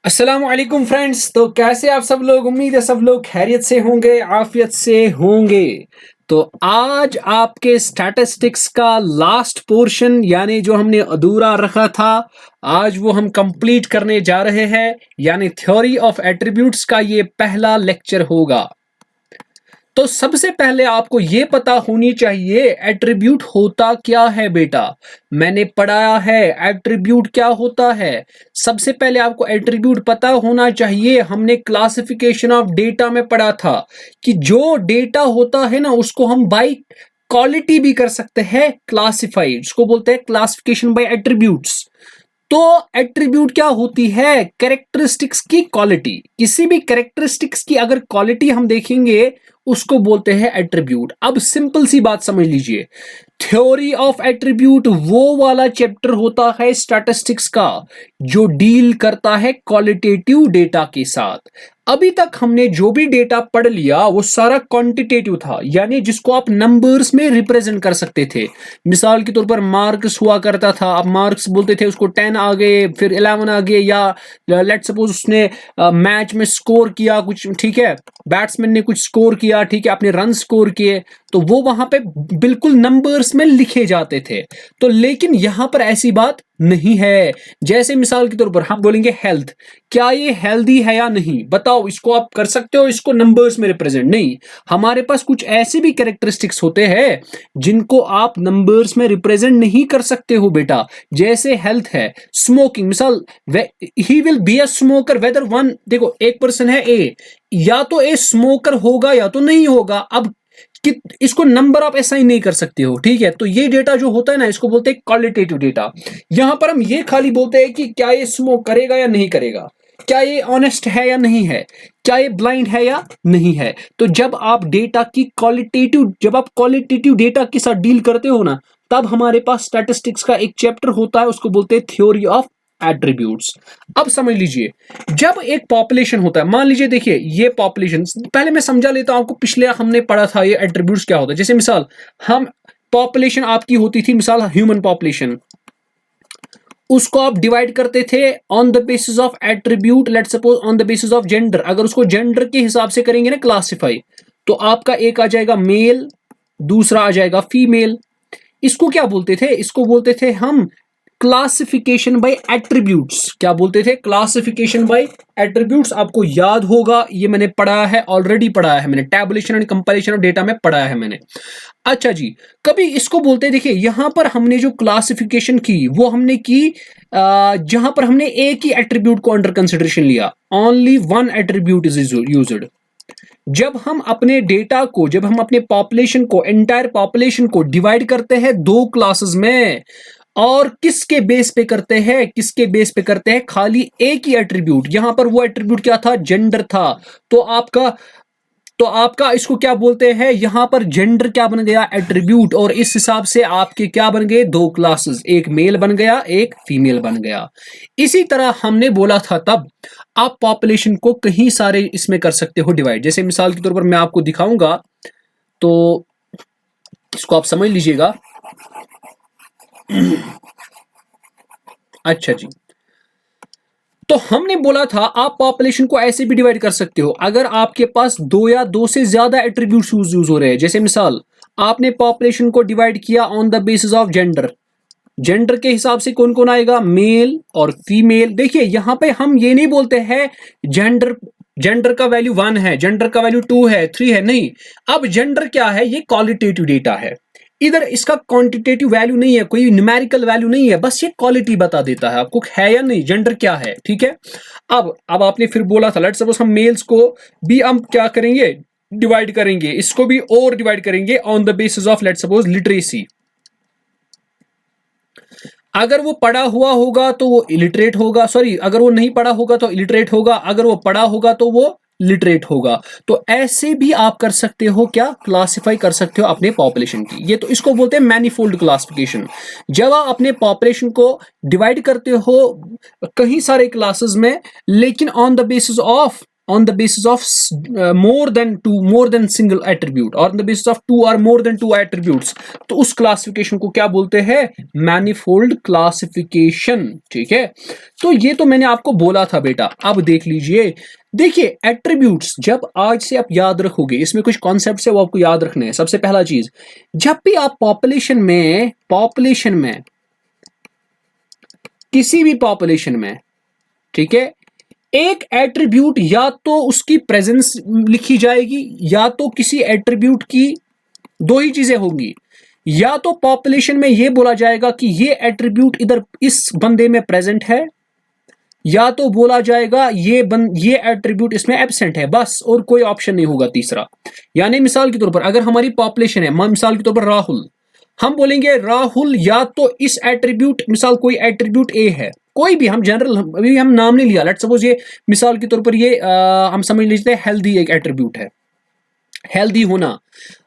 अस्सलाम वालेकुम फ्रेंड्स। तो कैसे आप सब लोग, उम्मीद है सब लोग खैरियत से होंगे, आफियत से होंगे। तो आज आपके स्टैटिस्टिक्स का लास्ट पोर्शन यानी जो हमने अधूरा रखा था, आज वो हम कंप्लीट करने जा रहे हैं। यानी थ्योरी ऑफ एट्रीब्यूट्स का ये पहला लेक्चर होगा। तो सबसे पहले आपको ये पता होनी चाहिए एट्रीब्यूट होता क्या है बेटा। मैंने पढ़ाया है एट्रीब्यूट क्या होता है। सबसे पहले आपको एट्रीब्यूट पता होना चाहिए। हमने क्लासिफिकेशन ऑफ डेटा में पढ़ा था कि जो डेटा होता है ना उसको हम बाय क्वालिटी भी कर सकते हैं क्लासिफाइड, उसको बोलते हैं क्लासिफिकेशन बाय एट्रीब्यूट्स। तो एट्रीब्यूट क्या होती है? कैरेक्टरिस्टिक्स की क्वालिटी। किसी भी कैरेक्टरिस्टिक्स की अगर क्वालिटी हम देखेंगे उसको बोलते हैं एट्रीब्यूट। अब सिंपल सी बात समझ लीजिए, थ्योरी ऑफ एट्रीब्यूट वो वाला चैप्टर होता है स्टैटिस्टिक्स का जो डील करता है क्वालिटेटिव डेटा के साथ। अभी तक हमने जो भी डेटा पढ़ लिया वो सारा क्वांटिटेटिव था, यानी जिसको आप नंबर्स में रिप्रेजेंट कर सकते थे। मिसाल के तौर पर मार्क्स हुआ करता था, आप मार्क्स बोलते थे, उसको 10 आ गए, फिर 11 आ गए, या लेट सपोज उसने मैच में स्कोर किया कुछ, ठीक है, बैट्समैन ने कुछ स्कोर किया, ठीक है, अपने रन स्कोर किए, तो वो वहां पे बिल्कुल नंबर्स में लिखे जाते थे। तो लेकिन यहां पर ऐसी बात नहीं है। जैसे मिसाल के तौर पर हम बोलेंगे हेल्थ, क्या ये हेल्दी है या नहीं, बताओ, इसको आप कर सकते हो इसको नंबर्स में रिप्रेजेंट? नहीं। हमारे पास कुछ ऐसे भी कैरेक्टरिस्टिक्स होते हैं जिनको आप नंबर्स में रिप्रेजेंट नहीं कर सकते हो बेटा। जैसे हेल्थ है, स्मोकिंग, मिसाल he will be a smoker whether one, देखो एक पर्सन है ए, या तो ए स्मोकर होगा या तो नहीं होगा। अब कि इसको नंबर आप असाइन नहीं कर सकते हो, ठीक है। तो ये डेटा जो होता है ना इसको बोलते हैं क्वालिटेटिव डेटा। यहां पर हम ये खाली बोलते हैं कि क्या ये स्मोक करेगा या नहीं करेगा, क्या ये ऑनेस्ट है या नहीं है, क्या ये ब्लाइंड है या नहीं है। तो जब आप डेटा की जब आप क्वालिटेटिव डेटा के साथ डील करते हो ना, तब हमारे पास स्टैटिस्टिक्स का एक चैप्टर होता है, उसको बोलते हैं थ्योरी ऑफ एट्रीब्यूट्स। अब समझ लीजिए, जब एक पॉपुलेशन होता है, मान लीजिए, देखिए ये पॉपुलेशन, पहले मैं समझा लेता हूं आपको, पिछले हमने पढ़ा था ये एट्रीब्यूट्स क्या होता है। जैसे मिसाल, हम पॉपुलेशन आपकी होती थी, मिसाल ह्यूमन पॉपुलेशन, उसको आप डिवाइड करते थे on the basis of attribute, let suppose on the basis of gender. अगर उसको जेंडर के हिसाब से करेंगे ना क्लासिफाई, तो आपका एक आ जाएगा मेल, दूसरा आ जाएगा फीमेल। इसको क्या बोलते थे? इसको बोलते थे हम क्लासिफिकेशन बाय एट्रीब्यूट्स। क्या बोलते थे? Classification bye attributes. आपको याद होगा, ये मैंने पढ़ाया है, ऑलरेडी पढ़ाया है मैंने, tabulation and comparison of data में पढ़ाया है मैंने। अच्छा जी, कभी इसको बोलते हैं, देखिए यहां पर हमने जो क्लासिफिकेशन की वो हमने की जहां पर हमने एक ही एट्रीब्यूट को अंडर कंसिडरेशन लिया, only one attribute is used. जब हम अपने डेटा को, जब हम अपने पॉपुलेशन को, एंटायर पॉपुलेशन को डिवाइड करते हैं दो क्लासेस में, और किसके बेस पे करते हैं? किसके बेस पे करते हैं? खाली एक ही एट्रीब्यूट। यहां पर वो एट्रीब्यूट क्या था? जेंडर था। तो आपका इसको क्या बोलते हैं? यहां पर जेंडर क्या बन गया? एट्रीब्यूट। और इस हिसाब से आपके क्या बन गए? दो क्लासेस, एक मेल बन गया, एक फीमेल बन गया। इसी तरह हमने बोला था तब, आप पॉपुलेशन को कहीं सारे इसमें कर सकते हो डिवाइड। जैसे मिसाल के तौर पर मैं आपको दिखाऊंगा, तो इसको आप समझ लीजिएगा। अच्छा जी, तो हमने बोला था आप पॉपुलेशन को ऐसे भी डिवाइड कर सकते हो अगर आपके पास दो या दो से ज्यादा एट्रीब्यूट्स यूज हो रहे हैं। जैसे मिसाल, आपने पॉपुलेशन को डिवाइड किया on the basis of gender. Gender के हिसाब से कौन कौन आएगा? मेल और फीमेल। देखिए यहां पे हम ये नहीं बोलते हैं जेंडर जेंडर का वैल्यू 1 है, जेंडर का वैल्यू 2 है, 3 है, नहीं। अब जेंडर क्या है? ये क्वालिटेटिव डेटा है। इधर इसका क्वांटिटेटिव वैल्यू नहीं है, कोई न्यूमेरिकल वैल्यू नहीं है, बस ये क्वालिटी बता देता है आपको है या नहीं, जेंडर क्या है, ठीक है। अब आपने फिर बोला था, लेट्स सपोज हम मेल्स को भी हम क्या करेंगे? डिवाइड करेंगे, इसको भी और डिवाइड करेंगे on the basis of let's suppose literacy. अगर वो पढ़ा हुआ होगा तो वो इलिटरेट होगा, सॉरी, अगर वो नहीं पढ़ा होगा तो इलिटरेट होगा, अगर वो पढ़ा होगा तो वो लिटरेट होगा। तो ऐसे भी आप कर सकते हो, क्या क्लासिफाई कर सकते हो अपने पॉपुलेशन की। ये तो इसको बोलते हैं मैनीफोल्ड क्लासिफिकेशन। जब आप अपने पॉपुलेशन को डिवाइड करते हो कहीं सारे क्लासेस में, लेकिन on the on the basis of more than single attribute, or on the basis of two or more than two attributes, तो उस क्लासिफिकेशन को क्या बोलते हैं? Manifold classification. ठीक है, तो ये तो मैंने आपको बोला था बेटा। अब देख लीजिए, देखिए एट्रीब्यूट्स जब आज से आप याद रखोगे, इसमें कुछ कॉन्सेप्ट्स है वो आपको याद रखने हैं। सबसे पहला चीज, जब भी आप पॉपुलेशन में किसी भी पॉपुलेशन में, ठीक है, एक एट्रीब्यूट या तो उसकी प्रेजेंस लिखी जाएगी, या तो किसी एट्रीब्यूट की दो ही चीजें होंगी, या तो पॉपुलेशन में यह बोला जाएगा कि ये एट्रीब्यूट इधर इस बंदे में प्रेजेंट है, या तो बोला जाएगा ये एट्रीब्यूट इसमें एब्सेंट है, बस, और कोई ऑप्शन नहीं होगा तीसरा। यानी मिसाल के तौर पर अगर हमारी पॉपुलेशन है, मिसाल के तौर पर राहुल, हम बोलेंगे राहुल या तो इस एट्रीब्यूट, मिसाल कोई एट्रीब्यूट ए है, कोई भी, हम जनरल, अभी हम नाम नहीं लिया, लेट्स सपोज ये मिसाल के तौर पर ये हम समझ लीजिए हेल्दी एक एट्रीब्यूट है, हेल्दी होना।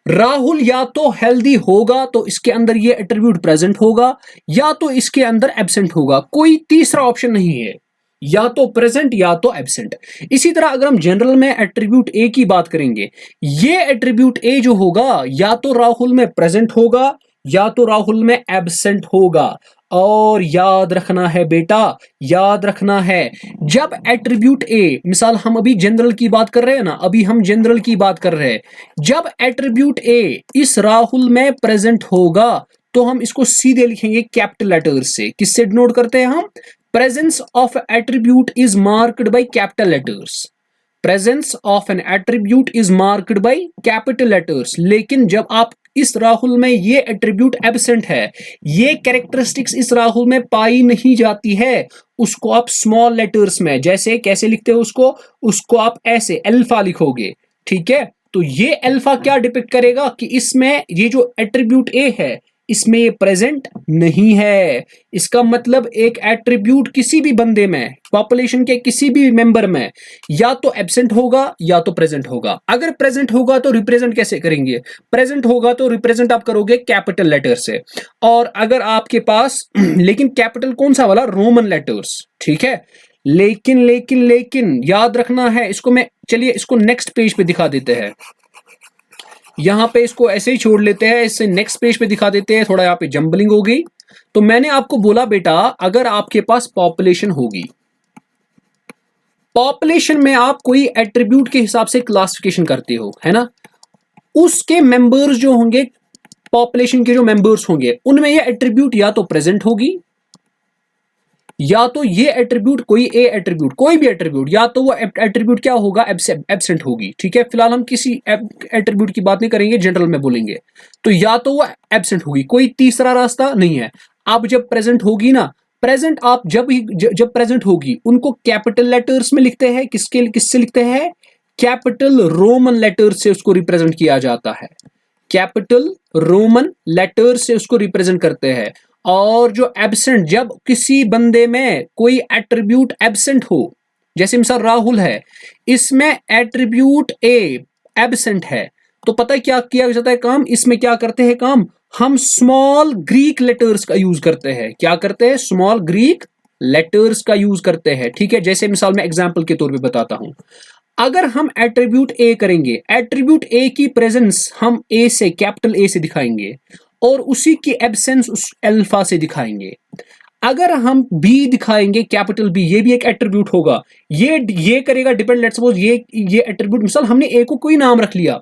राहुल या तो हेल्दी होगा तो इसके अंदर ये एट्रीब्यूट प्रेजेंट होगा, या तो इसके अंदर एब्सेंट होगा, कोई तीसरा ऑप्शन नहीं है, या तो प्रेजेंट या तो एब्सेंट। इसी तरह अगर हम जनरल में एट्रीब्यूट ए की बात करेंगे, ये एट्रीब्यूट ए जो होगा या तो राहुल में प्रेजेंट होगा या तो राहुल में एब्सेंट होगा। और याद रखना है बेटा, याद रखना है, जब एट्रीब्यूट ए, मिसाल हम अभी जनरल की बात कर रहे हैं ना, अभी हम जनरल की बात कर रहे हैं, जब एट्रीब्यूट ए इस राहुल में प्रेजेंट होगा तो हम इसको सीधे लिखेंगे कैपिटल लेटर्स से। किससे डिनोट करते हैं हम? Presence of attribute is marked by capital letters. Presence of N attribute is marked by capital letters. लेकिन जब आप इस राहुल में ये एट्रीब्यूट एब्सेंट है, ये कैरेक्टरिस्टिक्स इस राहुल में पाई नहीं जाती है, उसको आप स्मॉल लेटर्स में, जैसे कैसे लिखते हो उसको आप ऐसे अल्फा लिखोगे। ठीक है, तो ये अल्फा क्या डिपिक्ट करेगा कि इसमें ये जो एट्रीब्यूट ए है इसमें ये प्रेजेंट नहीं है। इसका मतलब एक एट्रीब्यूट किसी भी बंदे में, पॉपुलेशन के किसी भी मेंबर में, या तो एब्सेंट होगा या तो प्रेजेंट होगा। अगर प्रेजेंट होगा तो रिप्रेजेंट कैसे करेंगे? प्रेजेंट होगा तो रिप्रेजेंट आप करोगे कैपिटल लेटर से। और अगर आपके पास लेकिन कैपिटल कौन सा वाला? Roman letters. ठीक है, लेकिन याद रखना है इसको। मैं चलिए इसको नेक्स्ट पेज पे दिखा देते हैं, यहां पे इसको ऐसे ही छोड़ लेते हैं, इससे नेक्स्ट पेज पे दिखा देते हैं, थोड़ा यहां पे जंबलिंग हो गई। तो मैंने आपको बोला बेटा, अगर आपके पास पॉपुलेशन होगी, पॉपुलेशन में आप कोई एट्रीब्यूट के हिसाब से क्लासिफिकेशन करते हो, है ना, उसके मेंबर्स जो होंगे, पॉपुलेशन के जो मेंबर्स होंगे, उनमें ये एट्रीब्यूट या तो प्रेजेंट होगी, या तो ये एट्रीब्यूट, कोई ए एट्रीब्यूट, कोई भी एट्रीब्यूट, या तो वो एट्रीब्यूट क्या होगा? एब्सेंट होगी। ठीक है, फिलहाल हम किसी एट्रीब्यूट की बात नहीं करेंगे, जनरल में बोलेंगे। तो या तो वो एब्सेंट होगी, कोई तीसरा रास्ता नहीं है। अब जब प्रेजेंट होगी ना, प्रेजेंट आप जब प्रेजेंट होगी, उनको कैपिटल लेटर्स में लिखते हैं। किससे लिखते हैं? कैपिटल रोमन लेटर्स से उसको रिप्रेजेंट किया जाता है। कैपिटल रोमन लेटर्स से उसको रिप्रेजेंट करते हैं। और जो एब्सेंट, जब किसी बंदे में कोई एट्रीब्यूट एब्सेंट हो, जैसे मिसाल राहुल है, इसमें एट्रीब्यूट ए एब्सेंट है, तो पता है क्या किया जाता है काम? इसमें क्या करते हैं काम? हम स्मॉल ग्रीक लेटर्स का यूज करते हैं। क्या करते हैं? स्मॉल ग्रीक लेटर्स का यूज करते हैं। ठीक है, जैसे मिसाल मैं एग्जांपल के तौर पे बताता हूं। अगर हम एट्रीब्यूट ए करेंगे, एट्रीब्यूट ए की प्रेजेंस हम ए से, कैपिटल ए से दिखाएंगे, और उसी की एब्सेंस उस अल्फा से दिखाएंगे। अगर हम बी दिखाएंगे, कैपिटल बी, ये भी एक एट्रीब्यूट होगा, ये करेगा डिपेंड। लेट्स सपोज ये एट्रीब्यूट, मिसाल हमने ए को कोई नाम रख लिया,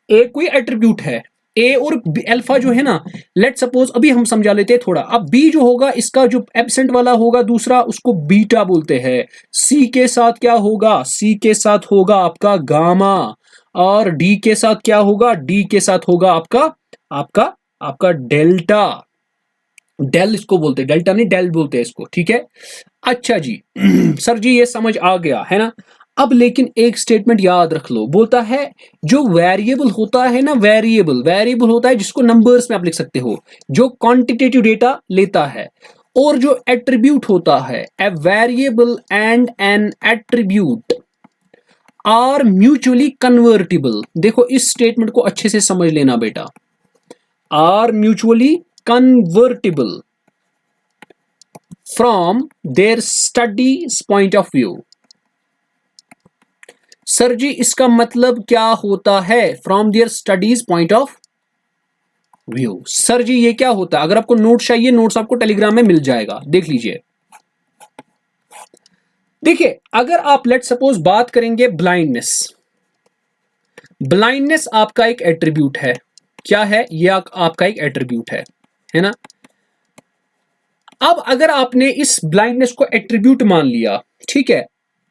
ए कोई एट्रीब्यूट है, ए और अल्फा जो है ना, लेट्स सपोज अभी हम समझा लेते हैं थोड़ा। अब बी जो होगा, इसका जो एब्सेंट वाला होगा दूसरा, उसको बीटा बोलते हैं। सी के साथ क्या होगा? सी के साथ होगा आपका गामा। और डी के साथ क्या होगा? डी के साथ होगा आपका डेल्टा। डेल इसको बोलते हैं, डेल्टा नहीं डेल बोलते हैं इसको। ठीक है, अच्छा जी सर जी ये समझ आ गया है ना। अब लेकिन एक स्टेटमेंट याद रख लो, बोलता है जो वेरिएबल होता है ना, वेरिएबल होता है जिसको नंबर्स में आप लिख सकते हो, जो क्वांटिटेटिव डेटा लेता है। और जो एट्रीब्यूट होता है, a variable and an attribute are mutually convertible. देखो इस स्टेटमेंट को अच्छे से समझ लेना बेटा, आर म्यूचुअली convertible from their study's point of view। Sir ji इसका मतलब क्या होता है from their study's point of view? Sir ji ये क्या होता है? अगर आपको नोट्स चाहिए, नोट्स आपको टेलीग्राम में मिल जाएगा, देख लीजिए। देखिए अगर आप लेट सपोज बात करेंगे ब्लाइंडनेस, ब्लाइंडनेस आपका एक एट्रीब्यूट है। क्या है ये? आपका एक एट्रीब्यूट है ना। अब अगर आपने इस ब्लाइंडनेस को एट्रीब्यूट मान लिया, ठीक है,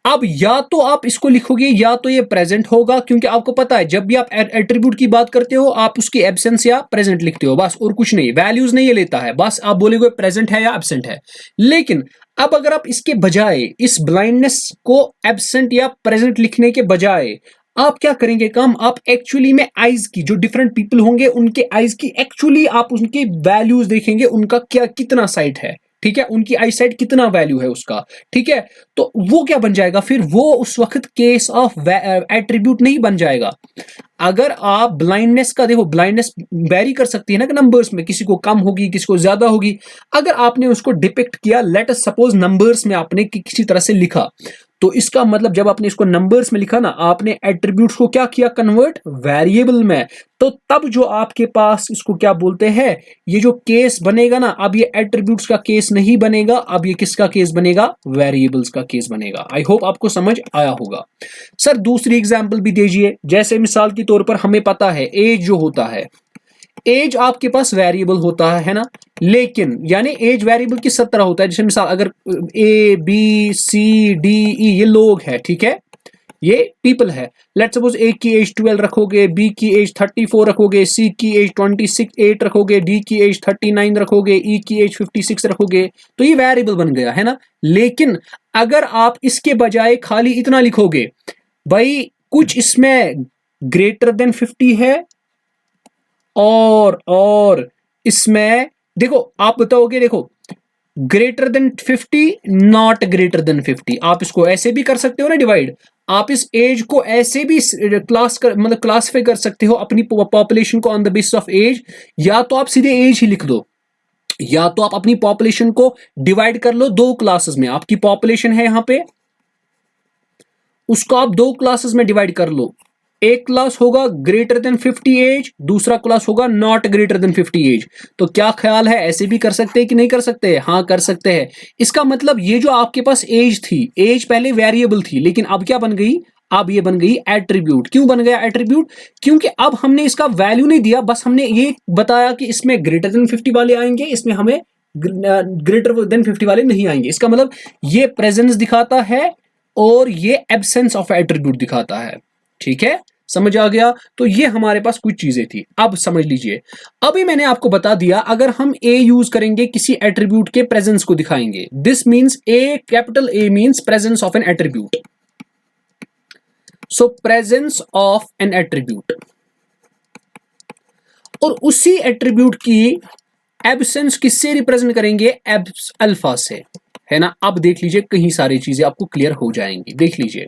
अब या तो आप इसको लिखोगे या तो ये प्रेजेंट होगा, क्योंकि आपको पता है जब भी आप एट्रीब्यूट की बात करते हो आप उसकी एब्सेंस या प्रेजेंट लिखते हो, बस और कुछ नहीं, वैल्यूज नहीं ये लेता है, बस आप बोलेगे प्रेजेंट है या एब्सेंट है। लेकिन अब अगर आप इसके बजाय इस ब्लाइंडनेस को एब्सेंट या प्रेजेंट लिखने के बजाय आप क्या करेंगे काम, आप एक्चुअली में आइज की, जो डिफरेंट पीपल होंगे उनके आइज की एक्चुअली आप उनके वैल्यूज देखेंगे, उनका क्या कितना साइट है, ठीक है, उनकी आई साइट कितना वैल्यू है उसका, ठीक है। तो वो क्या बन जाएगा फिर? वो उस वक्त केस ऑफ एट्रीब्यूट नहीं बन जाएगा। अगर आप ब्लाइंडनेस का देखो, ब्लाइंडनेस वेरी कर सकती है ना कि नंबर्स में, किसी को कम होगी किसी को ज्यादा होगी। अगर आपने उसको डिपिक्ट किया, लेट अस सपोज नंबर्स में आपने किसी तरह से लिखा, तो इसका मतलब जब आपने इसको नंबर्स में लिखा ना, आपने एट्रीब्यूट्स को क्या किया, कन्वर्ट वेरिएबल में। तो तब जो आपके पास इसको क्या बोलते हैं, ये जो केस बनेगा ना, अब ये एट्रीब्यूट्स का केस नहीं बनेगा, अब ये किसका केस बनेगा, वेरिएबल्स का केस बनेगा। आई होप आपको समझ आया होगा। सर दूसरी एग्जांपल भी दीजिए, जैसे मिसाल के तौर पर हमें पता है एज जो होता है, एज आपके पास वेरिएबल होता है ना, लेकिन यानी एज वेरिएबल किस तरह होता है, जैसे मिसाल अगर A B C D E ये लोग हैं, ठीक है, ये पीपल है। लेट सपोज ए की एज 12 रखोगे, बी की एज 34 रखोगे, सी की एज 8 रखोगे, डी की एज 39 रखोगे, ई की एज 56 रखोगे, तो ये वेरिएबल बन गया है ना। लेकिन अगर आप इसके बजाय खाली इतना लिखोगे, भाई कुछ इसमें ग्रेटर देन 50 है और इसमें देखो आप बताओगे, देखो greater than 50 not greater than 50, आप इसको ऐसे भी कर सकते हो ना डिवाइड। आप इस एज को ऐसे भी मतलब क्लासिफाई कर सकते हो अपनी पॉपुलेशन को on the basis of age, या तो आप सीधे एज ही लिख दो, या तो आप अपनी पॉपुलेशन को डिवाइड कर लो दो क्लासेस में। आपकी पॉपुलेशन है यहां पे, उसको आप दो क्लासेस में डिवाइड कर लो। एक क्लास होगा ग्रेटर देन 50 एज, दूसरा क्लास होगा नॉट ग्रेटर देन 50 एज। तो क्या ख्याल है, ऐसे भी कर सकते हैं कि नहीं कर सकते? हाँ कर सकते हैं। इसका मतलब ये जो आपके पास एज थी, एज पहले वेरिएबल थी, लेकिन अब क्या बन गई, अब ये बन गई एट्रीब्यूट। क्यों बन गया एट्रीब्यूट? क्योंकि अब हमने इसका वैल्यू नहीं दिया, बस हमने ये बताया कि इसमें ग्रेटर देन 50 वाले आएंगे, इसमें हमें ग्रेटर देन 50 वाले नहीं आएंगे। इसका मतलब ये प्रेजेंस दिखाता है और ये एब्सेंस ऑफ एट्रीब्यूट दिखाता है, ठीक है, समझ आ गया। तो ये हमारे पास कुछ चीजें थी। अब समझ लीजिए, अभी मैंने आपको बता दिया अगर हम ए यूज करेंगे किसी एट्रीब्यूट के प्रेजेंस को दिखाएंगे, this means A, capital A means presence of N attribute. So presence of N attribute, और उसी एट्रीब्यूट की एब्सेंस किससे रिप्रेजेंट करेंगे, अल्फा से, है ना। अब देख लीजिए कहीं सारी चीजें आपको क्लियर हो जाएंगी। देख लीजिए,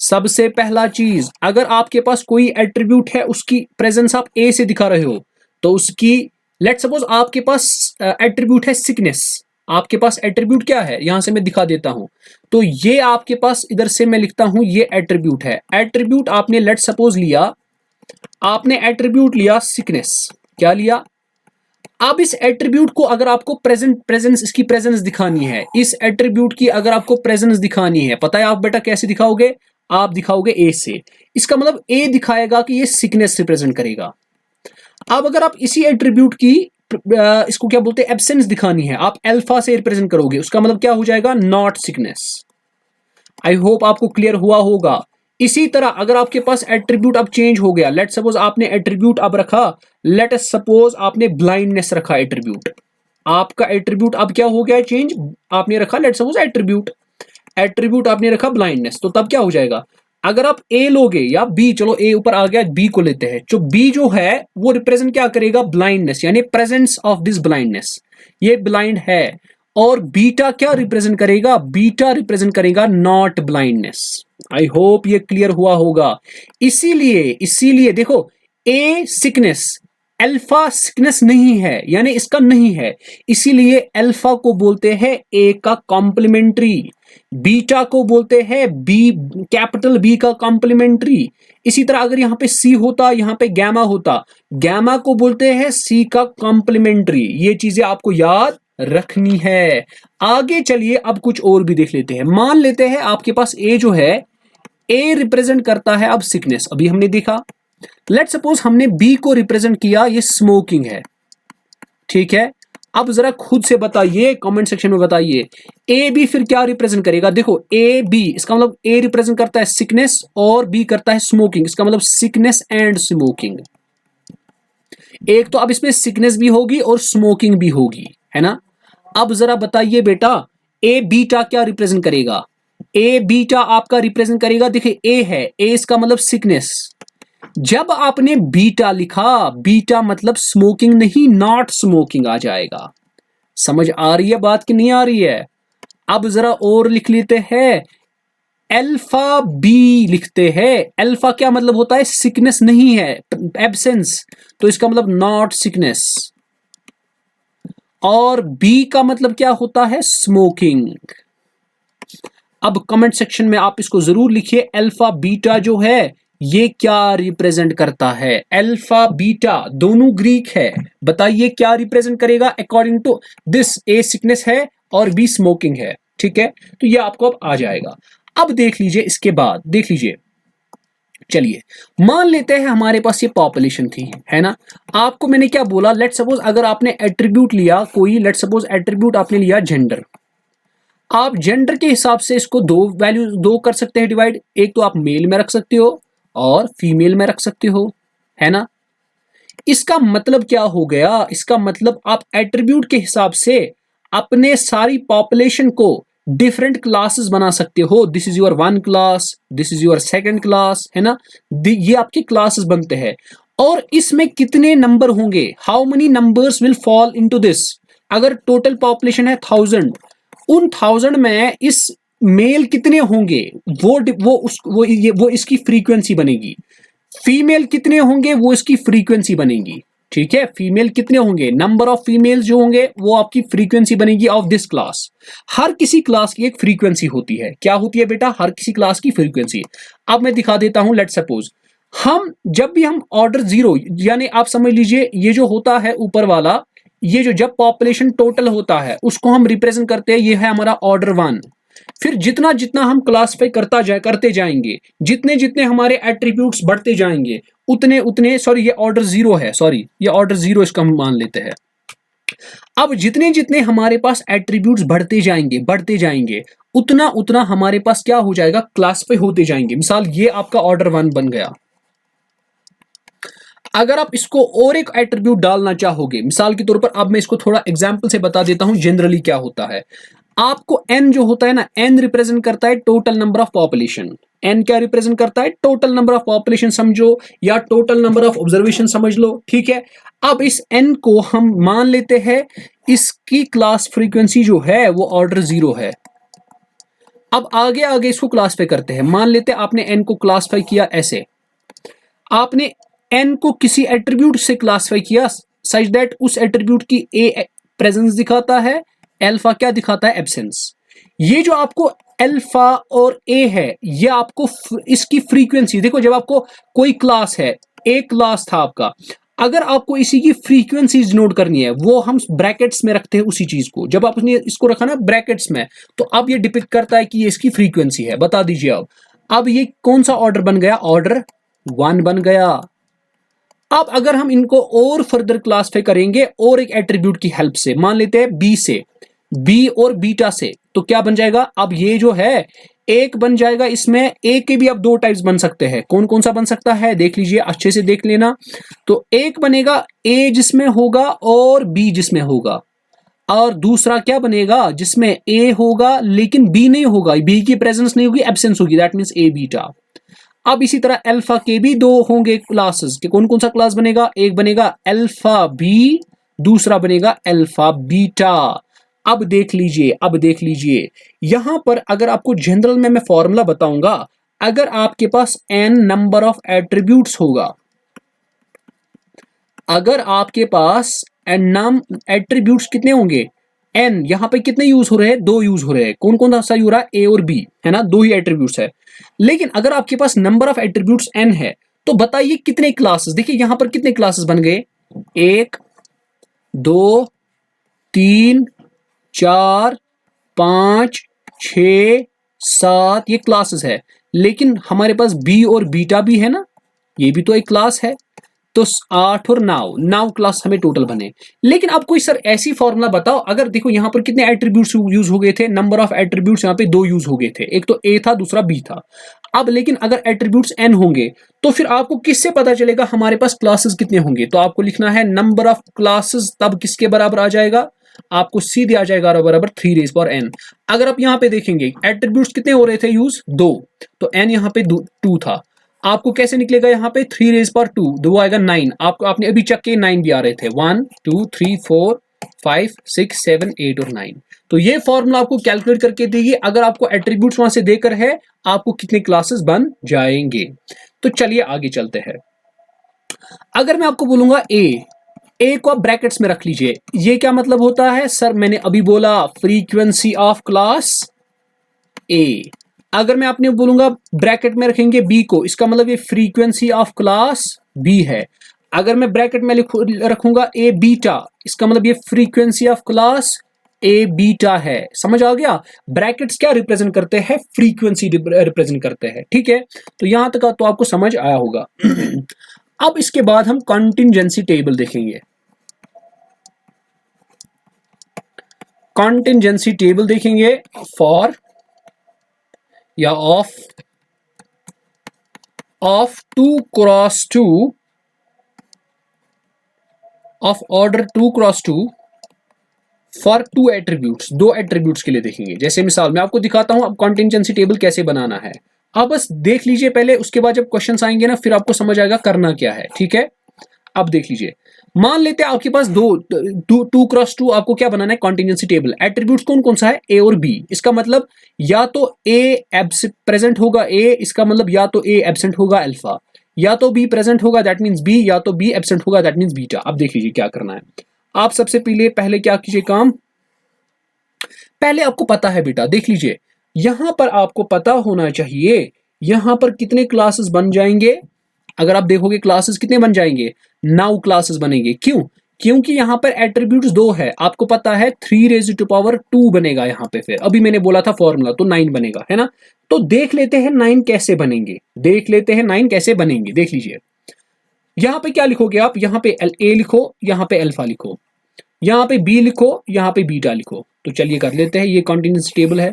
सबसे पहला चीज, अगर आपके पास कोई एट्रीब्यूट है उसकी प्रेजेंस आप ए से दिखा रहे हो, तो उसकी लेट सपोज आपके पास एट्रीब्यूट है सिकनेस। आपके पास एट्रीब्यूट क्या है, यहां से मैं दिखा देता हूं। तो ये आपके पास इधर से मैं लिखता हूं, ये एट्रीब्यूट है। एट्रीब्यूट आपने लेट सपोज लिया, आपने एट्रीब्यूट लिया सिकनेस, क्या लिया। अब इस एट्रीब्यूट को अगर आपको प्रेजेंस इसकी प्रेजेंस दिखानी है, इस एट्रीब्यूट की अगर आपको प्रेजेंस दिखानी है, पता है आप बेटा कैसे दिखाओगे, आप दिखाओगे ए से। इसका मतलब ए दिखाएगा कि ये सिकनेस रिप्रेजेंट करेगा। अब अगर आप इसी एट्रीब्यूट की इसको क्या बोलते हैं, एब्सेंस दिखानी है, आप अल्फा से रिप्रेजेंट करोगे, उसका मतलब क्या हो जाएगा, नॉट सिकनेस। आई होप आपको क्लियर हुआ होगा। इसी तरह अगर आपके पास एट्रीब्यूट अब चेंज हो गया, लेट सपोज आपने एट्रीब्यूट अब रखा, लेट सपोज आपने ब्लाइंडनेस रखा एट्रीब्यूट, आपका एट्रीब्यूट अब क्या हो गया चेंज, आपने रखा लेट सपोज एट्रीब्यूट आपने रखा ब्लाइंडनेस। तो तब क्या हो जाएगा, अगर आप ए लोगे या बी, चलो ए ऊपर आ गया, बी को लेते हैं, जो बी जो है वो रिप्रेजेंट क्या करेगा, ब्लाइंडनेस, यानी प्रेजेंस ऑफ दिस ब्लाइंडनेस, ये ब्लाइंड है। और बीटा क्या रिप्रेजेंट करेगा, बीटा रिप्रेजेंट करेगा नॉट ब्लाइंडनेस। आई होप ये क्लियर हुआ होगा। इसीलिए देखो, ए सिकनेस, अल्फा सिकनेस नहीं है, यानी इसका नहीं है, इसीलिए अल्फा को बोलते हैं ए का कॉम्प्लीमेंट्री, बीटा को बोलते हैं बी, कैपिटल बी का कॉम्प्लीमेंट्री। इसी तरह अगर यहां पे सी होता, यहां पे गैमा होता, गैमा को बोलते हैं सी का कॉम्प्लीमेंट्री। ये चीजें आपको याद रखनी है। आगे चलिए अब कुछ और भी देख लेते हैं। मान लेते हैं आपके पास ए जो है, ए रिप्रेजेंट करता है अब सिकनेस, अभी हमने देखा। लेट सपोज हमने बी को रिप्रेजेंट किया, ये स्मोकिंग है, ठीक है। अब जरा खुद से बताइए, कमेंट सेक्शन में बताइए, ए बी फिर क्या रिप्रेजेंट करेगा। देखो ए बी, इसका मतलब ए रिप्रेजेंट करता है सिकनेस और बी करता है स्मोकिंग, इसका मतलब सिकनेस एंड स्मोकिंग। एक तो अब इसमें सिकनेस भी होगी और स्मोकिंग भी होगी, है ना। अब जरा बताइए बेटा, ए बीटा क्या रिप्रेजेंट करेगा। ए बीटा आपका रिप्रेजेंट करेगा, देखिए ए है, ए इसका मतलब सिकनेस। जब आपने बीटा लिखा, बीटा मतलब स्मोकिंग नहीं, नॉट स्मोकिंग आ जाएगा। समझ आ रही है बात कि नहीं आ रही है। अब जरा और लिख लेते हैं, अल्फा बी लिखते हैं। अल्फा क्या मतलब होता है, सिकनेस नहीं है, एब्सेंस, तो इसका मतलब नॉट सिकनेस। और बी का मतलब क्या होता है, स्मोकिंग। अब कमेंट सेक्शन में आप इसको जरूर लिखिए, अल्फा बीटा जो है ये क्या रिप्रेजेंट करता है। अल्फा बीटा दोनों ग्रीक है, बताइए क्या रिप्रेजेंट करेगा according to this. A sickness है और बी स्मोकिंग है, ठीक है। तो ये आपको अब आ जाएगा। अब देख लीजिए, इसके बाद देख लीजिए, चलिए मान लेते हैं हमारे पास ये पॉपुलेशन थी, है ना। आपको मैंने क्या बोला, लेट सपोज अगर आपने एट्रीब्यूट लिया कोई, लेट सपोज एट्रीब्यूट आपने लिया जेंडर, आप जेंडर के हिसाब से इसको दो कर सकते हैं डिवाइड। एक तो आप मेल में रख सकते हो और फीमेल में रख सकते हो, है ना। इसका मतलब क्या हो गया, इसका मतलब आप एट्रीब्यूट के हिसाब से अपने सारी पॉपुलेशन को डिफरेंट क्लासेस बना सकते हो। This is your one class, this is your second class, है ना। ये आपके क्लासेस बनते हैं। और इसमें कितने नंबर होंगे, how many numbers will fall into this. अगर टोटल पॉपुलेशन है 1000, उन 1000 में इस मेल कितने होंगे, वो इसकी फ्रीक्वेंसी बनेगी। फीमेल कितने होंगे, वो इसकी फ्रीक्वेंसी बनेगी, ठीक है। फीमेल कितने होंगे, नंबर ऑफ फीमेल जो होंगे वो आपकी फ्रीक्वेंसी बनेगी ऑफ दिस क्लास। हर किसी क्लास की एक फ्रीक्वेंसी होती है, क्या होती है बेटा, हर किसी क्लास की फ्रीक्वेंसी। अब मैं दिखा देता हूं, लेट सपोज जब भी हम ऑर्डर 0, यानी आप समझ लीजिए ये जो होता है ऊपर वाला, ये जो जब पॉपुलेशन टोटल होता है उसको हम रिप्रेजेंट करते हैं, ये है हमारा ऑर्डर 1। फिर जितना जितना हम क्लासिफाई करते जाएंगे, जितने जितने हमारे एट्रीब्यूट्स बढ़ते जाएंगे, उतने उतने, सॉरी ये ऑर्डर 0 है, सॉरी ये ऑर्डर 0 इसका हम मान लेते हैं। अब जितने जितने हमारे पास एट्रीब्यूट्स बढ़ते जाएंगे, उतना उतना हमारे पास क्या हो जाएगा, क्लासिफाई होते जाएंगे। मिसाल ये आपका ऑर्डर 1 बन गया। अगर आप इसको और एक एट्रीब्यूट डालना चाहोगे, मिसाल के तौर पर अब मैं इसको थोड़ा एग्जांपल से बता देता हूं जनरली क्या होता है। आपको n जो होता है ना, n रिप्रेजेंट करता है total number of population. n क्या रिप्रेजेंट करता है, टोटल नंबर ऑफ पॉपुलेशन समझो, या टोटल नंबर ऑफ ऑब्जर्वेशन समझ लो, ठीक है। अब इस n को हम मान लेते हैं इसकी क्लास फ्रीक्वेंसी जो है वो ऑर्डर 0 है। अब आगे आगे इसको क्लासिफाई करते हैं। मान लेते हैं आपने n को क्लासिफाई किया ऐसे, आपने n को किसी एट्रीब्यूट से क्लासिफाई किया सच दैट उस एट्रीब्यूट की a प्रेजेंस दिखाता है, अल्फा क्या दिखाता है, एब्सेंस। ये जो आपको अल्फा और ए है, ये आपको इसकी फ्रीक्वेंसी देखो। जब आपको कोई क्लास है, एक क्लास था आपका, अगर आपको इसी की फ्रीक्वेंसीज नोट करनी है, वो हम ब्रैकेट्स में रखते हैं उसी चीज को। जब आपने इसको रखा ना ब्रैकेट्स में, तो अब ये डिपिक्ट करता है कि ये इसकी फ्रीक्वेंसी है। बता दीजिए अब ये कौन सा ऑर्डर बन गया, ऑर्डर 1 बन गया। अब अगर हम इनको और फर्दर क्लासिफाई करेंगे और एक एट्रीब्यूट की हेल्प से, मान लेते हैं बी से, बी और बीटा से, तो क्या बन जाएगा, अब ये जो है एक बन जाएगा। इसमें ए के भी अब 2 टाइप्स बन सकते हैं। कौन कौन सा बन सकता है, देख लीजिए, अच्छे से देख लेना। तो एक बनेगा ए जिसमें होगा और बी जिसमें होगा, और दूसरा क्या बनेगा जिसमें ए होगा लेकिन बी नहीं होगा, बी की प्रेजेंस नहीं होगी, एब्सेंस होगी, दैट मींस ए बीटा। अब इसी तरह अल्फा के भी 2 होंगे क्लासेस के। कौन कौन सा क्लास बनेगा, एक बनेगा अल्फा बी, दूसरा बनेगा अल्फा बीटा। अब देख लीजिए यहां पर अगर आपको जनरल में मैं फॉर्मूला बताऊंगा, अगर आपके पास n नंबर ऑफ एट्रीब्यूट्स होगा, अगर आपके पास नाम एट्रीब्यूट्स कितने होंगे, एन, यहां पे कितने यूज हो रहे हैं, दो यूज हो रहे हैं। कौन कौन सा यूज हो रहा है, ए और बी, है ना, दो ही एट्रीब्यूट्स है। लेकिन अगर आपके पास नंबर ऑफ एट्रीब्यूट्स एन है तो बताइए कितने क्लासेस, देखिए यहां पर कितने क्लासेस बन गए, 1 2 3 4 5 6 7, ये क्लासेस है। लेकिन हमारे पास बी और बीटा भी है ना, ये भी तो एक क्लास है। तो 8 और 9 क्लास हमें टोटल बने। लेकिन आप कोई सर ऐसी फॉर्मूला बताओ, अगर देखो यहां पर कितने एट्रीब्यूट्स यूज हो गए थे, नंबर ऑफ एट्रीब्यूट्स यहां पे दो यूज हो गए थे, एक तो ए था दूसरा बी था। अब लेकिन अगर एट्रीब्यूट्स एन होंगे तो फिर आपको किससे पता चलेगा हमारे पास क्लासेस कितने होंगे, तो आपको लिखना है नंबर ऑफ क्लासेस, तब किसके बराबर आ जाएगा, आपको सीधे आ जाएगा बराबर 3 रेज पावर एन। अगर आप यहां पे देखेंगे एट्रीब्यूट्स कितने हो रहे थे यूज, 2, तो एन यहां पे 2 था। आपको कैसे निकलेगा यहाँ पे 3 रेज पावर 2, दो आएगा 9। आपको आपने अभी चेक किए 9 भी आ रहे थे, 1 2 3 4 5 6 7 8 और 9। तो ये फॉर्मूला आपको कैलकुलेट करके देगी, अगर आपको एट्रीब्यूट्स वहां से देकर है आपको कितने क्लासेस बन जाएंगे। तो चलिए आगे चलते हैं। अगर मैं आपको बोलूंगा ए को आप ब्रैकेट्स में रख लीजिए, ये क्या मतलब होता है सर, मैंने अभी बोला फ्रीक्वेंसी ऑफ क्लास ए। अगर मैं आपने बोलूंगा ब्रैकेट में रखेंगे बी को, इसका मतलब ये फ्रीक्वेंसी ऑफ क्लास बी है। अगर मैं ब्रैकेट में रखूंगा ए बीटा, इसका मतलब ये frequency of class A beta है। समझ आ गया, ब्रैकेट्स क्या रिप्रेजेंट करते हैं, फ्रीक्वेंसी रिप्रेजेंट करते हैं, ठीक है। तो यहां तक तो आपको समझ आया होगा। अब इसके बाद हम कॉन्टिंजेंसी टेबल देखेंगे। कॉन्टिंजेंसी टेबल देखेंगे फॉर या of 2 cross 2 of order 2 cross 2 for 2 attributes, 2 attributes के लिए देखेंगे। जैसे मिसाल मैं आपको दिखाता हूं अब कॉन्टिंजेंसी टेबल कैसे बनाना है। आप बस देख लीजिए पहले, उसके बाद जब क्वेश्चंस आएंगे ना फिर आपको समझ आएगा करना क्या है, ठीक है। अब देख लीजिए, मान लेते हैं आपके पास 2 क्रॉस 2 आपको क्या बनाना है, कॉन्टिंजेंसी टेबल। एट्रीब्यूट्स कौन कौन सा है, ए और बी। इसका मतलब या तो ए प्रेजेंट होगा ए, इसका मतलब या तो ए एब्सेंट होगा अल्फा, या तो बी प्रेजेंट होगा दैट मींस बी, या तो बी एब्सेंट होगा दैट मींस बीटा। अब देख लीजिए क्या करना है। आप सबसे पहले क्या कीजिए काम, पहले आपको पता है बेटा, देख लीजिए यहां पर आपको पता होना चाहिए यहां पर कितने क्लासेस बन जाएंगे। अगर आप देखोगे क्लासेस कितने बन जाएंगे, 9 क्लासेस बनेंगे। क्यों, क्योंकि यहां पर एट्रीब्यूट्स 2 है, आपको पता है 3 रेज़ टू पावर 2 बनेगा यहां पे। फिर अभी मैंने बोला था फॉर्मूला, तो 9 बनेगा, है ना। तो देख लेते हैं 9 कैसे बनेंगे, देख लेते हैं 9 कैसे बनेंगे। देख लीजिए यहां पे क्या लिखोगे आप, यहां पे ए लिखो, यहां पे अल्फा लिखो, यहां पे बी लिखो, यहां पे बीटा लिखो। तो चलिए कर लेते हैं, ये कॉन्टिन्यूस टेबल है।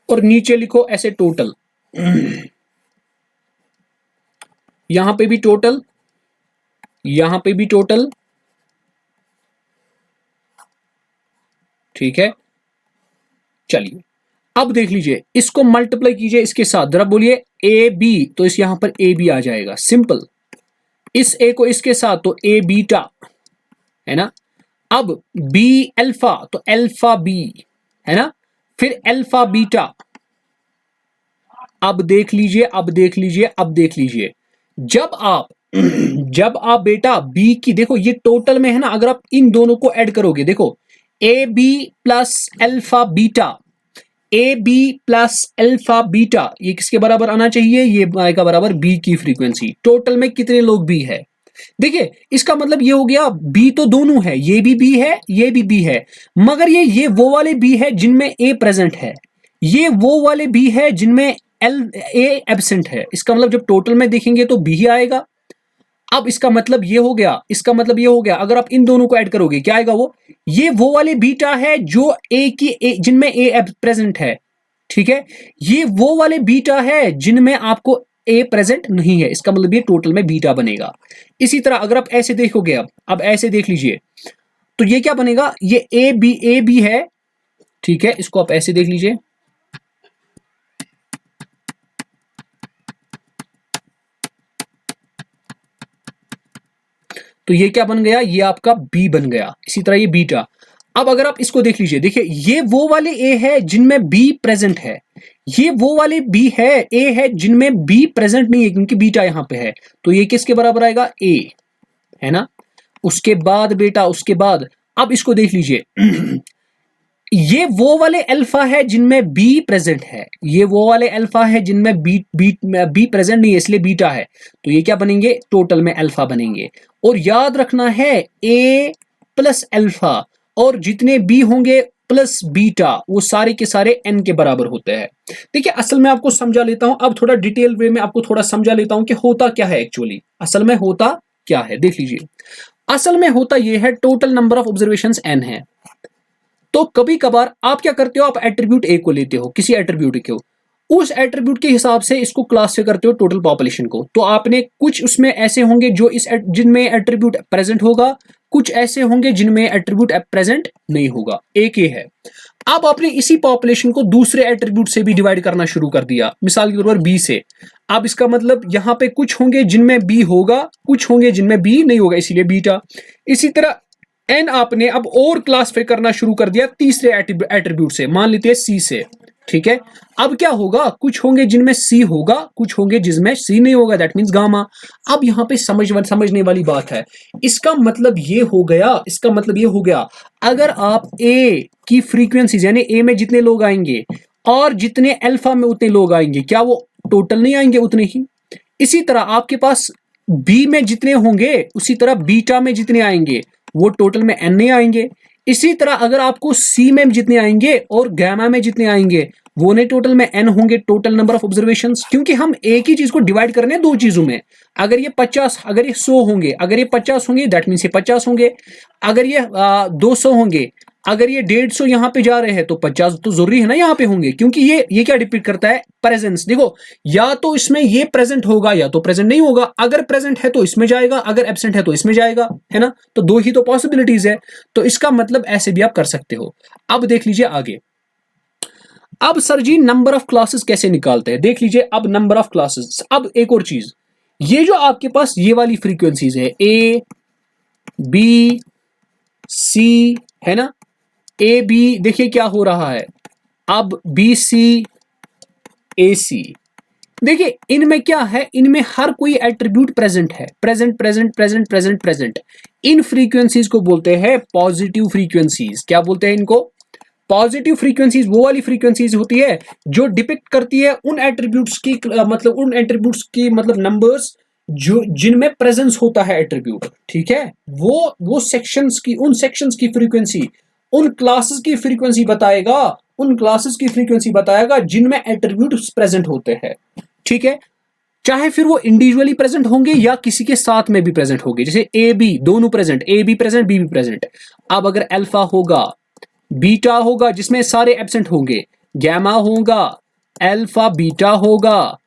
और नीचे लिखो ऐसे टोटल, यहां पे भी टोटल, यहां पे भी टोटल, ठीक है। चलिए अब देख लीजिए, इसको मल्टीप्लाई कीजिए इसके साथ, जरा बोलिए ए बी, तो इस यहां पर ए बी आ जाएगा, सिंपल। इस ए को इसके साथ तो ए बीटा, है ना। अब बी अल्फा तो अल्फा बी, है ना, फिर अल्फा बीटा। अब देख लीजिए, अब देख लीजिए, अब देख लीजिए, जब आप बेटा बी की, देखो ये टोटल में है ना, अगर आप इन दोनों को ऐड करोगे, देखो A B plus alpha beta, A B plus alpha beta, ये किसके बराबर आना चाहिए, ये आएगा बराबर बी की फ्रीक्वेंसी। टोटल में कितने लोग बी है, देखिए इसका मतलब ये हो गया, बी तो दोनों है, ये भी बी है, ये भी बी है, मगर ये वो वाले बी है जिनमें ए प्रेजेंट है, ये वो वाले बी है जिनमें ए एब्सेंट है। इसका मतलब जब टोटल में देखेंगे तो बी ही आएगा। अब इसका मतलब ये हो गया, इसका मतलब ये हो गया, अगर आप इन दोनों को ऐड करोगे क्या आएगा, ये वो वाले बीटा है जो जिनमें ए प्रेजेंट है, ठीक है। ये वो वाले बीटा है जिनमें आपको ए प्रेजेंट नहीं है, इसका मतलब ये टोटल में बीटा बनेगा। इसी तरह अगर आप ऐसे देखोगे, अब ऐसे देख लीजिए, तो ये क्या बनेगा, ये ए बी है, ठीक है। इसको आप ऐसे देख लीजिए, तो ये क्या बन गया, ये आपका बी बन गया। इसी तरह ये बीटा। अब अगर आप इसको देख लीजिए, देखिए ये वो वाले ए है जिनमें बी प्रेजेंट है, ये वो वाले बी है, ए है, जिनमें बी प्रेजेंट नहीं है क्योंकि बीटा यहां पे है, तो ये किसके बराबर आएगा, ए, है ना। उसके बाद बेटा, उसके बाद अब इसको देख लीजिए ये वो वाले अल्फा है जिनमें बी प्रेजेंट है, ये वो वाले अल्फा है जिनमें बी प्रेजेंट नहीं है, इसलिए बीटा है, तो ये क्या बनेंगे, टोटल में अल्फा बनेंगे। और याद रखना है ए प्लस अल्फा और जितने बी होंगे प्लस बीटा वो सारे के सारे एन के बराबर होते हैं। देखिए असल में आपको समझा लेता हूं, अब थोड़ा डिटेल वे में आपको थोड़ा समझा लेता हूं कि होता क्या है एक्चुअली, असल में होता क्या है। देख लीजिए, असल में होता यह है, total number of observations N है, तो कभी कभार आप क्या करते हो, आप एट्रीब्यूट ए को लेते हो, किसी एट्रीब्यूट को, उस एट्रीब्यूट के हिसाब से इसको क्लासिफाई करते हो टोटल पॉपुलेशन को। तो आपने कुछ उसमें ऐसे होंगे जो जिनमें एट्रीब्यूट प्रेजेंट होगा, कुछ ऐसे होंगे जिनमें एट्रीब्यूट प्रेजेंट नहीं होगा, एक ये है। अब आपने इसी पॉपुलेशन को दूसरे एट्रीब्यूट से भी डिवाइड करना शुरू कर दिया, मिसाल के तौर पर बी से। अब इसका मतलब यहां पे कुछ होंगे जिनमें बी होगा, कुछ होंगे जिनमें बी नहीं होगा, इसीलिए बीटा। इसी तरह एन आपने अब और क्लासिफाई करना शुरू कर दिया तीसरे एट्रीब्यूट से, मान लेते हैं सी से, ठीक है। अब क्या होगा, कुछ होंगे जिनमें सी होगा, कुछ होंगे जिसमें सी नहीं होगा, दैट मींस गामा। अब यहां पे समझने वाली बात है, इसका मतलब ये हो गया, इसका मतलब ये हो गया, अगर आप ए की फ्रीक्वेंसीज यानी ए में जितने लोग आएंगे और जितने अल्फा में उतने लोग आएंगे, क्या वो टोटल नहीं आएंगे उतने ही। इसी तरह आपके पास बी में जितने होंगे उसी तरह बीटा में जितने आएंगे वो टोटल में एन नहीं आएंगे। इसी तरह अगर आपको सी में जितने आएंगे और गामा में जितने आएंगे वो नहीं टोटल में एन होंगे, टोटल नंबर ऑफ ऑब्जर्वेशंस। क्योंकि हम एक ही चीज को डिवाइड करने हैं दो चीजों में, अगर ये 50, अगर ये 100 होंगे, अगर ये 50 होंगे दैट मीन्स ये 50 होंगे, अगर ये 200 होंगे, अगर ये 150 यहां पे जा रहे हैं तो 50 तो जरूरी है ना यहाँ पे होंगे, क्योंकि ये क्या डिपेंड करता है, प्रेजेंस। देखो या तो इसमें ये प्रेजेंट होगा या तो प्रेजेंट नहीं होगा, अगर प्रेजेंट है तो इसमें जाएगा, अगर एब्सेंट है तो इसमें जाएगा, है ना। तो दो ही तो पॉसिबिलिटीज है, तो इसका मतलब ऐसे भी आप कर सकते हो। अब देख लीजिए आगे, अब sir ji number of classes कैसे निकालते हैं, देख लीजिए अब नंबर ऑफ क्लासेस। अब एक और चीज, ये जो आपके पास ये वाली फ्रीक्वेंसीज है ए बी सी, है ना, ए बी, देखिए क्या हो रहा है, अब बी सी ए सी, देखिए इनमें क्या है, इनमें हर कोई एट्रीब्यूट प्रेजेंट है, present present present present present. इन फ्रीक्वेंसीज को बोलते हैं पॉजिटिव फ्रीक्वेंसीज। क्या बोलते हैं इनको, पॉजिटिव फ्रीक्वेंसीज। वो वाली फ्रीक्वेंसीज होती है जो डिपिक्ट करती है उन एट्रीब्यूट्स की मतलब उन एट्रीब्यूट्स की मतलब नंबर्स जो जिनमें प्रेजेंस होता है एट्रीब्यूट, ठीक है। वो सेक्शंस की, उन सेक्शंस की फ्रीक्वेंसी, उन क्लासेस की फ्रीक्वेंसी बताएगा, उन क्लासेस की फ्रीक्वेंसी बताएगा जिनमें एट्रीब्यूट्स प्रेजेंट होते हैं, ठीक है। चाहे फिर वो इंडिविजुअली प्रेजेंट होंगे या किसी के साथ में भी प्रेजेंट होंगे, जैसे ए बी दोनों present, A B present B भी प्रेजेंट। अब अगर अल्फा होगा, बीटा होगा जिसमें सारे एब्सेंट होंगे, गैमा होगा, अल्फा बीटा होगा,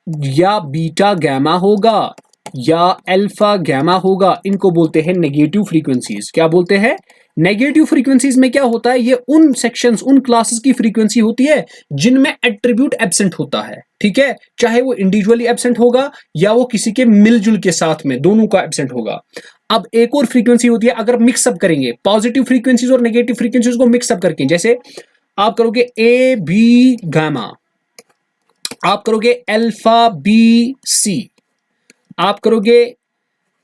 या बीटा गैमा होगा, या अल्फा गैमा होगा, इनको बोलते हैं नेगेटिव फ्रीक्वेंसीज। क्या बोलते हैं, नेगेटिव फ्रीक्वेंसीज में क्या होता है, ये उन सेक्शंस, उन क्लासेस की फ्रीक्वेंसी होती है जिनमें एट्रीब्यूट एब्सेंट होता है, ठीक है। चाहे वो इंडिविजुअली एब्सेंट होगा या वो किसी के मिलजुल के साथ में दोनों का एब्सेंट होगा। अब एक और फ्रीक्वेंसी होती है, अगर मिक्सअप करेंगे पॉजिटिव फ्रीक्वेंसीज और नेगेटिव फ्रीक्वेंसीज को मिक्सअप करके, जैसे आप करोगे ए बी गामा, आप करोगे अल्फा बी सी, आप करोगे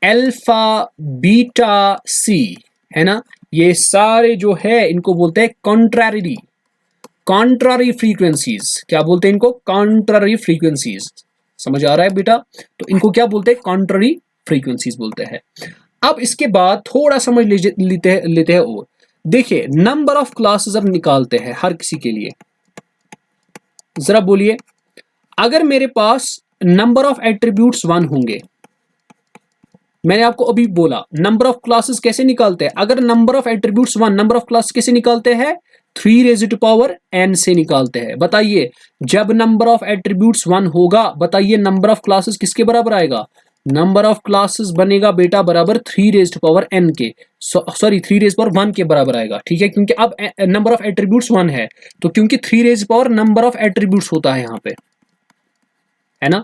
अल्फा बीटा सी, है ना। ये सारे जो है इनको बोलते हैं कॉन्ट्रारी फ्रीक्वेंसीज। क्या बोलते हैं इनको, कॉन्ट्रारी फ्रीक्वेंसीज। समझ आ रहा है बेटा, तो इनको क्या बोलते हैं, कॉन्ट्रारी फ्रीक्वेंसीज बोलते हैं। अब इसके बाद थोड़ा समझ लेते हैं और देखिए नंबर ऑफ क्लासेस अब निकालते हैं हर किसी के लिए। जरा बोलिए, अगर मेरे पास नंबर ऑफ एट्रीब्यूट्स 1 होंगे, मैंने आपको अभी बोला नंबर ऑफ क्लासेस कैसे निकालते हैं, अगर number of attributes 1, number of class कैसे निकालते हैं, 3 रेज़ टू पावर n से निकालते हैं। बताइए जब नंबर ऑफ एट्रीब्यूट्स 1 होगा, बताइए नंबर ऑफ क्लासेस किसके बराबर आएगा, नंबर ऑफ क्लासेस बनेगा बेटा बराबर 3 रेज़ टू पावर n के, सॉरी 3 रेज़ पावर 1 के बराबर आएगा, ठीक है। क्योंकि अब नंबर ऑफ एट्रीब्यूट्स 1 है, तो क्योंकि 3 rays power number of attributes होता है यहाँ पे, है ना।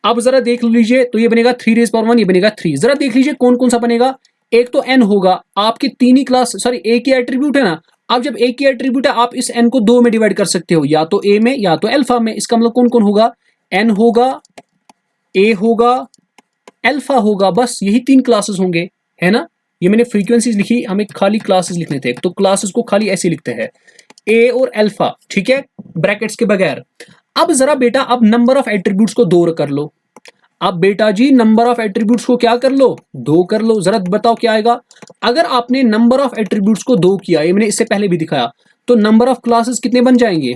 अब जरा देख लीजिए, तो ये बनेगा 3 रेज़ पावर 1, ये बनेगा 3। जरा देख लीजिए कौन कौन सा बनेगा, एक तो n होगा, आपके तीन ही क्लास, सॉरी एक ही एट्रीब्यूट है ना, अब जब ए की एट्रीब्यूट है, आप इस एन को दो में डिवाइड कर सकते हो, या तो ए में या तो अल्फा में। इसका मतलब कौन कौन होगा, एन होगा, ए होगा, अल्फा होगा, बस यही तीन क्लासेस होंगे, है ना। ये मैंने फ्रीक्वेंसीज लिखी, हमें खाली क्लासेस लिखने थे, तो क्लासेस को खाली ऐसे लिखते हैं, ए और अल्फा, ठीक है, ब्रैकेट्स के बगैर। अब जरा बेटा अब नंबर ऑफ एट्रीब्यूट्स को दो कर लो। अब बेटा जी नंबर ऑफ एट्रीब्यूट्स को क्या कर लो, दो कर लो। जरा बताओ क्या आएगा। अगर आपने नंबर ऑफ एट्रीब्यूट्स को दो किया, ये मैंने इससे पहले भी दिखाया, तो नंबर ऑफ क्लासेस कितने बन जाएंगे,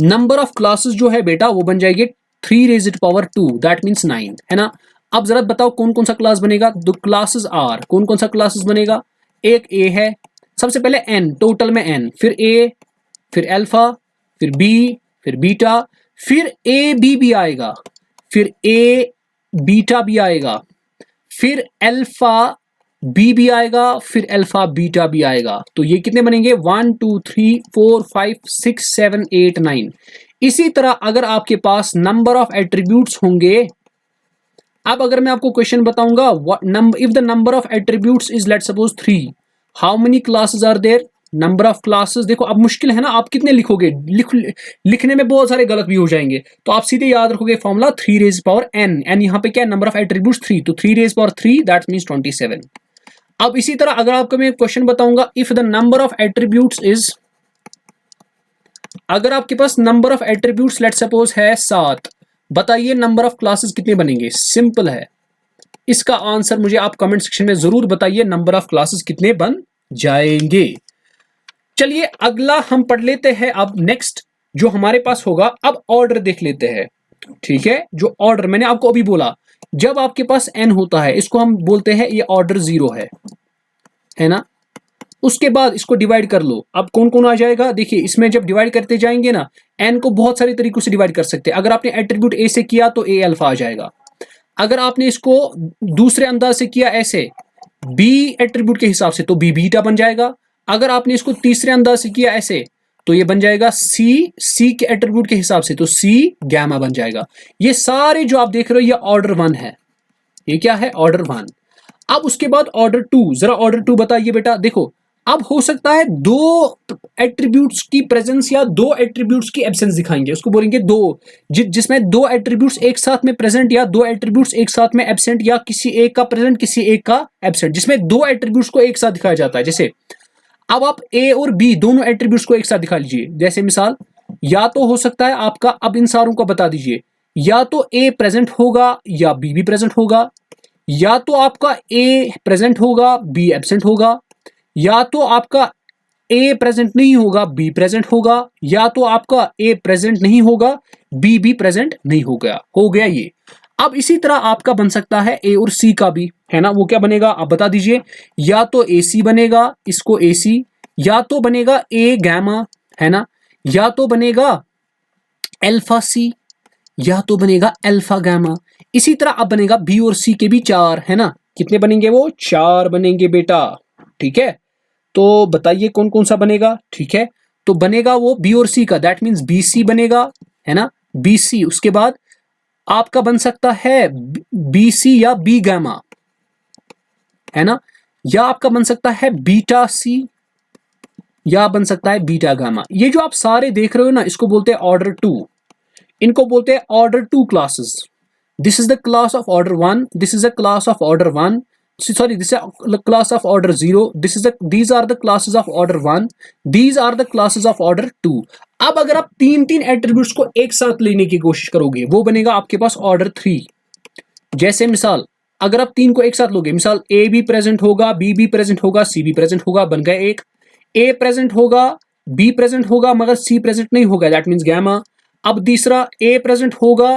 नंबर ऑफ क्लासेस जो है बेटा वो बन जाएंगे 3⁻², दैट मीन्स 9, है ना। अब जरा बताओ कौन कौन सा क्लास बनेगा, दो क्लासेस आर, कौन कौन सा क्लासेस बनेगा, एक ए है, सबसे पहले एन, टोटल में एन, फिर ए, फिर अल्फा, फिर बी, फिर बीटा, फिर ए बी भी आएगा, फिर ए बीटा भी आएगा, फिर अल्फा बी भी आएगा, फिर अल्फा बीटा भी आएगा। तो ये कितने बनेंगे, 1 2 3 4 5 6 7 8 9। इसी तरह अगर आपके पास नंबर ऑफ एट्रीब्यूट्स होंगे, अब अगर मैं आपको क्वेश्चन बताऊंगा, if the number of attributes is let suppose 3, how many classes are there, number of classes. देखो अब मुश्किल है ना, आप कितने लिखोगे, लिखने में बहुत सारे गलत भी हो जाएंगे, तो आप सीधे याद रखोगे फॉर्मूला 3⁻n, एन यहाँ पे क्या है, नंबर ऑफ एट्रीब्यूट्स 3, तो 3⁻3 दैट मीन्स 27। अब इसी तरह अगर आपको मैं क्वेश्चन बताऊंगा, if the number of attributes is, अगर आपके पास number of attributes let suppose है 7, बताइए नंबर ऑफ क्लासेस कितने बनेंगे। सिंपल है, इसका आंसर मुझे आप कमेंट सेक्शन में जरूर बताइए, नंबर ऑफ क्लासेस कितने बन जाएंगे। चलिए अगला हम पढ़ लेते हैं। अब नेक्स्ट जो हमारे पास होगा, अब ऑर्डर देख लेते हैं, ठीक है। जो ऑर्डर मैंने आपको अभी बोला, जब आपके पास n होता है, इसको हम बोलते हैं ये ऑर्डर 0 है ना। उसके बाद इसको डिवाइड कर लो, अब कौन कौन आ जाएगा, देखिए इसमें जब डिवाइड करते जाएंगे ना, n को बहुत सारे तरीकों से डिवाइड कर सकते हैं। अगर आपने एट्रीब्यूट a से किया तो a अल्फा आ जाएगा, अगर आपने इसको दूसरे अंदाज से किया ऐसे b एट्रीब्यूट के हिसाब से, तो b बीटा बन जाएगा। अगर आपने इसको तीसरे अंदाज से किया ऐसे, तो ये बन जाएगा c के एट्रीब्यूट के हिसाब से, तो c गैमा बन जाएगा। ये सारे जो आप देख रहे हो ये ऑर्डर 1 है, ये क्या है, ऑर्डर 1। अब उसके बाद ऑर्डर 2, जरा ऑर्डर 2 बताइए बेटा। देखो अब हो सकता है दो एट्रीब्यूट्स की प्रेजेंस या दो एट्रीब्यूट्स की एब्सेंस दिखाएंगे, उसको बोलेंगे दो, जिसमें दो एट्रीब्यूट्स एक साथ में प्रेजेंट या दो एट्रीब्यूट्स एक साथ में एब्सेंट, या किसी एक का प्रेजेंट किसी एक का एब्सेंट, जिसमें दो एट्रीब्यूट्स को एक साथ दिखाया जाता है। जैसे अब आप ए और बी दोनों एट्रीब्यूट्स को एक साथ दिखा लीजिए, जैसे मिसाल, या तो हो सकता है आपका, अब इन सारों को बता दीजिए, या तो ए प्रेजेंट होगा या बी भी प्रेजेंट होगा, या तो आपका ए प्रेजेंट होगा बी एब्सेंट होगा, या तो आपका ए प्रेजेंट नहीं होगा बी प्रेजेंट होगा, या तो आपका ए प्रेजेंट नहीं होगा बी भी प्रेजेंट नहीं हो गया ये। अब इसी तरह आपका बन सकता है ए और सी का भी, है ना। वो क्या बनेगा आप बता दीजिए, या तो ए सी बनेगा, इसको ए सी, या तो बनेगा ए गैमा, है ना, या तो बनेगा अल्फा सी, या तो बनेगा अल्फा गैमा। इसी तरह अब बनेगा बी और सी के भी 4, है ना। कितने बनेंगे वो, 4 बनेंगे बेटा, ठीक है। तो बताइए कौन कौन सा बनेगा, ठीक है। तो बनेगा वो बी और सी का, दैट मीन्स बी सी बनेगा, है ना, बी सी। उसके बाद आपका बन सकता है बी सी या बी गैमा, है ना, या आपका बन सकता है बीटा सी, या बन सकता है बीटा गामा। ये जो आप सारे देख रहे हो ना, इसको बोलते हैं ऑर्डर 2, इनको बोलते हैं order 2 classes. This is the class of order 1, this is the class of order 1, sorry, this is class of order 0, these are the classes of order 1, these are the classes of order 2। अब अगर आप तीन attributes को एक साथ लेने की कोशिश करोगे, वो बनेगा आपके पास ऑर्डर 3। जैसे मिसाल, अगर आप तीन को एक साथ लोगे, मिसाल ए भी प्रेजेंट होगा, बी भी प्रेजेंट होगा, सी भी प्रेजेंट होगा, बन गया एक। ए प्रेजेंट होगा, बी प्रेजेंट होगा मगर सी प्रेजेंट नहीं होगा, दैट मीन्स गैमा। अब तीसरा, ए प्रेजेंट होगा,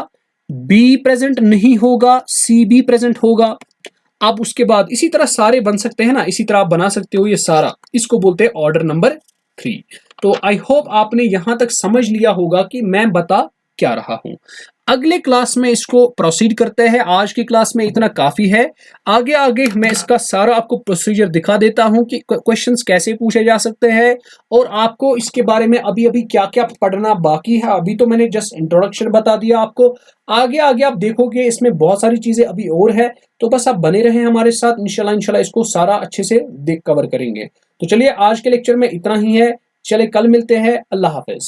बी प्रेजेंट नहीं होगा, सी भी प्रेजेंट होगा। अब उसके बाद इसी तरह सारे बन सकते हैं ना, इसी तरह आप बना सकते हो ये सारा, इसको बोलते हैं ऑर्डर नंबर 3। तो आई होप आपने यहां तक समझ लिया होगा कि मैं बता क्या रहा हूं। अगले क्लास में इसको प्रोसीड करते हैं, आज की क्लास में इतना काफी है। आगे आगे मैं इसका सारा आपको प्रोसीजर दिखा देता हूं कि क्वेश्चंस कैसे पूछे जा सकते हैं, और आपको इसके बारे में अभी अभी क्या क्या पढ़ना बाकी है। अभी तो मैंने जस्ट इंट्रोडक्शन बता दिया आपको, आगे आगे आप देखोगे इसमें बहुत सारी चीजें अभी और है। तो बस आप बने रहें हमारे साथ, इंशाल्लाह इसको सारा अच्छे से कवर करेंगे। तो चलिए आज के लेक्चर में इतना ही है। चले कल मिलते हैं। अल्लाह हाफिज।